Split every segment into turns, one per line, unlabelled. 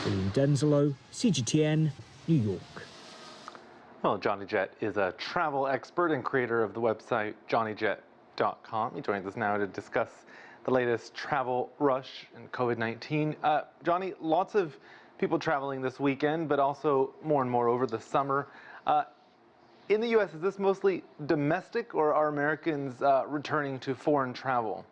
William Denzelo, CGTN, New York.
Well, Johnny Jet is a travel expert and creator of the website johnnyjet.com. He joins us now to discuss the latest travel rush and COVID-19. Johnny, lots of people traveling this weekend, but also more and more over the summer. In the U.S., is this mostly domestic, or are Americans returning to foreign travel?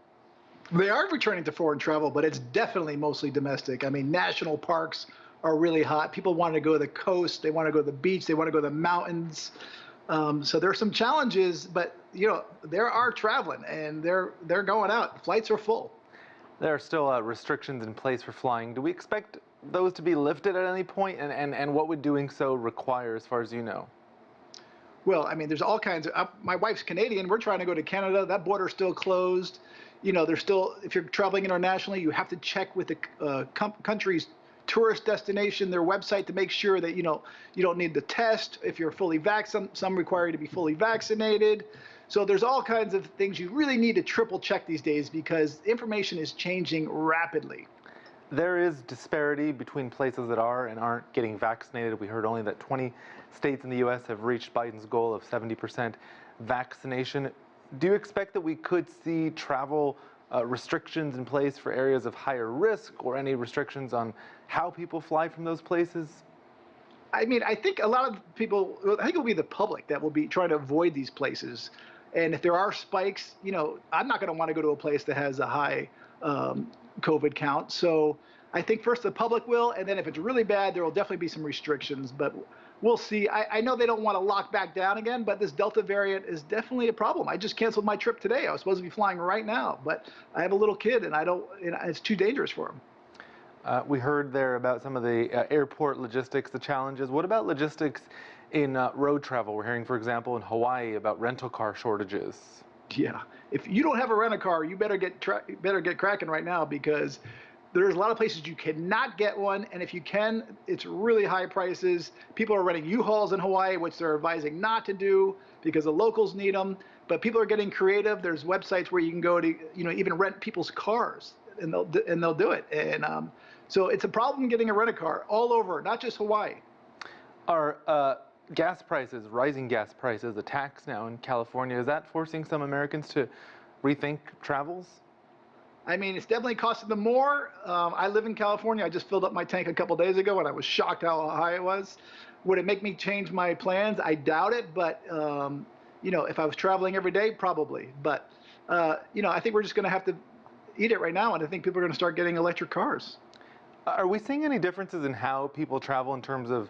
They are returning to foreign travel, but it's definitely mostly domestic. I mean, national parks are really hot. People want to go to the coast. They want to go to the beach. They want to go to the mountains. So there's some challenges, but they are traveling and they're going out. Flights are full.
There are still restrictions in place for flying. Do we expect those to be lifted at any point? And what would doing so require, as far as you know?
Well, I mean, there's all kinds of. My wife's Canadian. We're trying to go to Canada. That border's still closed. There's still, if you're traveling internationally, you have to check with the country's tourist destination, their website, to make sure that you don't need the test if you're fully vaccinated. Some require you to be fully vaccinated. So there's all kinds of things you really need to triple check these days because information is changing rapidly.
There is disparity between places that are and aren't getting vaccinated. We heard only that 20 states in the U.S. have reached Biden's goal of 70% vaccination. Do you expect that we could see travel restrictions in place for areas of higher risk, or any restrictions on how people fly from those places?
I mean, I think a lot of people, I think it'll be the public that will be trying to avoid these places. And if there are spikes, I'm not going to want to go to a place that has a high COVID count. So I think first the public will, and then if it's really bad, there will definitely be some restrictions. But we'll see. I know they don't want to lock back down again, but this Delta variant is definitely a problem. I just canceled my trip today. I was supposed to be flying right now, but I have a little kid, and it's too dangerous for him.
We heard there about some of the airport logistics, the challenges. What about logistics in road travel? We're hearing, for example, in Hawaii about rental car shortages.
Yeah, if you don't have a rent-a-car, you better get cracking right now, because there's a lot of places you cannot get one, and if you can, it's really high prices. People are renting U-Hauls in Hawaii, which they're advising not to do because the locals need them. But people are getting creative. There's websites where you can go to, even rent people's cars, and they'll do it. And so it's a problem getting a rent-a-car all over, not just Hawaii.
Are gas prices, rising gas prices, a tax now in California, is that forcing some Americans to rethink travels?
I mean, it's definitely costing them more. I live in California. I just filled up my tank a couple days ago, and I was shocked how high it was. Would it make me change my plans? I doubt it, but if I was traveling every day, probably. But I think we're just going to have to eat it right now, and I think people are going to start getting electric cars.
Are we seeing any differences in how people travel in terms of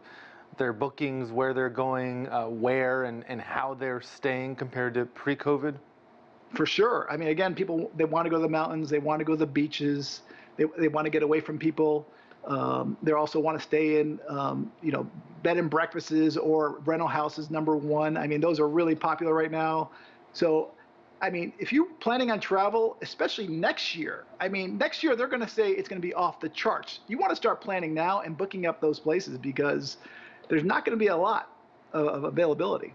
their bookings, where they're going, where and how they're staying compared to pre-COVID?
For sure. I mean, again, people, they want to go to the mountains. They want to go to the beaches. They want to get away from people. They also want to stay in, bed and breakfasts or rental houses, number one. I mean, those are really popular right now. So, I mean, if you're planning on travel, especially next year, next year they're going to say it's going to be off the charts. You want to start planning now and booking up those places, because there's not going to be a lot of availability.